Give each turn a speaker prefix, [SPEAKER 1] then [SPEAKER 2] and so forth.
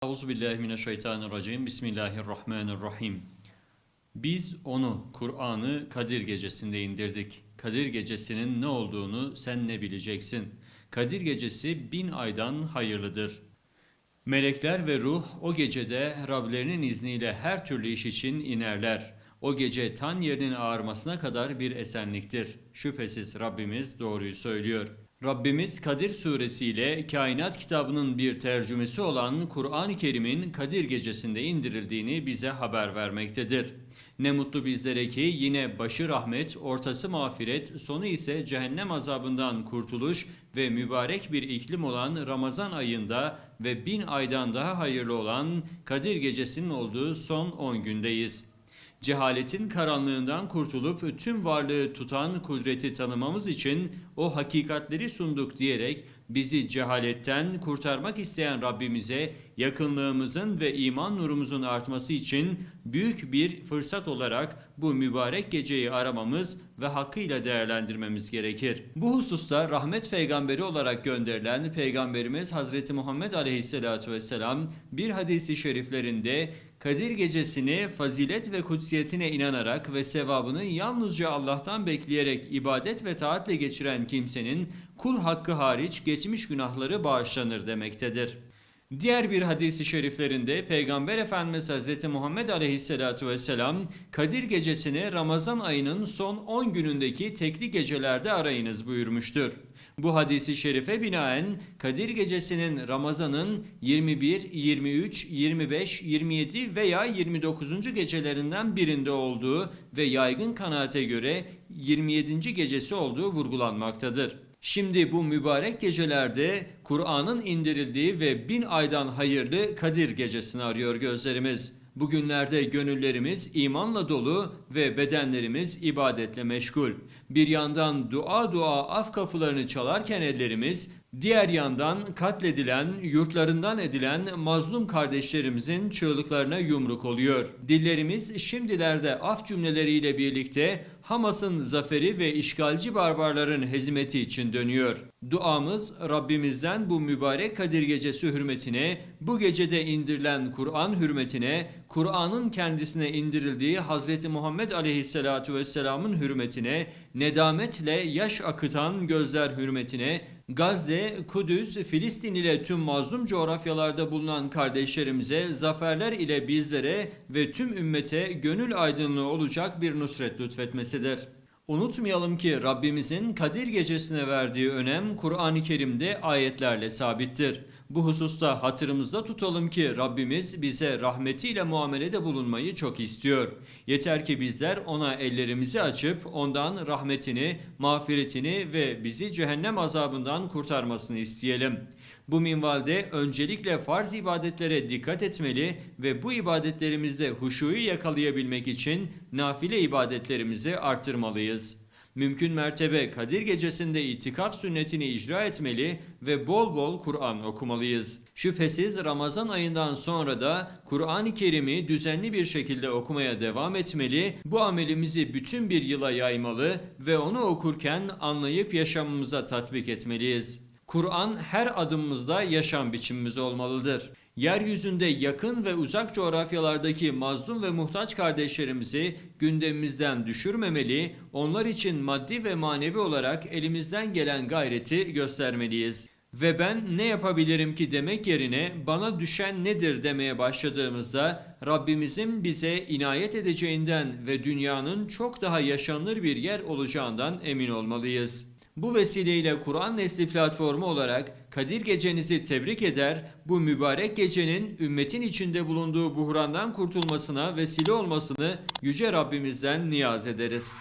[SPEAKER 1] Euzubillahimineşşeytanirracim. Bismillahirrahmanirrahim. Biz onu, Kur'an'ı Kadir Gecesi'nde indirdik. Kadir Gecesi'nin ne olduğunu sen ne bileceksin? Kadir Gecesi 1000 aydan hayırlıdır. Melekler ve ruh o gecede Rablerinin izniyle her türlü iş için inerler. O gece tan yerinin ağarmasına kadar bir esenliktir. Şüphesiz Rabbimiz doğruyu söylüyor. Rabbimiz Kadir suresiyle kainat kitabının bir tercümesi olan Kur'an-ı Kerim'in Kadir gecesinde indirildiğini bize haber vermektedir. Ne mutlu bizlere ki yine başı rahmet, ortası mağfiret, sonu ise cehennem azabından kurtuluş ve mübarek bir iklim olan Ramazan ayında ve 1000 aydan daha hayırlı olan Kadir gecesinin olduğu son 10 gündeyiz. Cehaletin karanlığından kurtulup tüm varlığı tutan kudreti tanımamız için o hakikatleri sunduk diyerek bizi cehaletten kurtarmak isteyen Rabbimize yakınlığımızın ve iman nurumuzun artması için büyük bir fırsat olarak bu mübarek geceyi aramamız ve hakkıyla değerlendirmemiz gerekir. Bu hususta rahmet peygamberi olarak gönderilen Peygamberimiz Hazreti Muhammed Aleyhisselatü Vesselam bir hadisi şeriflerinde Kadir gecesini fazilet ve kutsiyetine inanarak ve sevabını yalnızca Allah'tan bekleyerek ibadet ve taatle geçiren kimsenin kul hakkı hariç geçmiş günahları bağışlanır demektedir. Diğer bir hadisi şeriflerinde Peygamber Efendimiz Hazreti Muhammed Aleyhisselatü Vesselam Kadir gecesini Ramazan ayının son 10 günündeki tekli gecelerde arayınız buyurmuştur. Bu hadisi şerife binaen Kadir gecesinin Ramazan'ın 21, 23, 25, 27 veya 29. gecelerinden birinde olduğu ve yaygın kanaate göre 27. gecesi olduğu vurgulanmaktadır. Şimdi bu mübarek gecelerde Kur'an'ın indirildiği ve 1000 aydan hayırlı Kadir gecesini arıyor gözlerimiz. Bugünlerde gönüllerimiz imanla dolu ve bedenlerimiz ibadetle meşgul. Bir yandan dua af kapılarını çalarken ellerimiz, diğer yandan katledilen, yurtlarından edilen mazlum kardeşlerimizin çığlıklarına yumruk oluyor. Dillerimiz şimdilerde af cümleleriyle birlikte Hamas'ın zaferi ve işgalci barbarların hezimeti için dönüyor. Duamız Rabbimizden bu mübarek Kadir gecesi hürmetine, bu gecede indirilen Kur'an hürmetine, Kur'an'ın kendisine indirildiği Hazreti Muhammed Aleyhisselatü Vesselam'ın hürmetine, nedametle yaş akıtan gözler hürmetine, Gazze, Kudüs, Filistin ile tüm mazlum coğrafyalarda bulunan kardeşlerimize, zaferler ile bizlere ve tüm ümmete gönül aydınlığı olacak bir nusret lütfetmesidir. Unutmayalım ki Rabbimizin Kadir gecesine verdiği önem Kur'an-ı Kerim'de ayetlerle sabittir. Bu hususta hatırımızda tutalım ki Rabbimiz bize rahmetiyle muamelede bulunmayı çok istiyor. Yeter ki bizler ona ellerimizi açıp ondan rahmetini, mağfiretini ve bizi cehennem azabından kurtarmasını isteyelim. Bu minvalde öncelikle farz ibadetlere dikkat etmeli ve bu ibadetlerimizde huşuyu yakalayabilmek için nafile ibadetlerimizi arttırmalıyız. Mümkün mertebe Kadir gecesinde itikaf sünnetini icra etmeli ve bol bol Kur'an okumalıyız. Şüphesiz Ramazan ayından sonra da Kur'an-ı Kerim'i düzenli bir şekilde okumaya devam etmeli, bu amelimizi bütün bir yıla yaymalı ve onu okurken anlayıp yaşamımıza tatbik etmeliyiz. Kur'an her adımımızda yaşam biçimimiz olmalıdır. Yeryüzünde yakın ve uzak coğrafyalardaki mazlum ve muhtaç kardeşlerimizi gündemimizden düşürmemeli, onlar için maddi ve manevi olarak elimizden gelen gayreti göstermeliyiz. Ve ben ne yapabilirim ki demek yerine bana düşen nedir demeye başladığımızda Rabbimizin bize inayet edeceğinden ve dünyanın çok daha yaşanılır bir yer olacağından emin olmalıyız. Bu vesileyle Kur'an Nesli platformu olarak Kadir gecenizi tebrik eder, bu mübarek gecenin ümmetin içinde bulunduğu buhrandan kurtulmasına vesile olmasını Yüce Rabbimizden niyaz ederiz.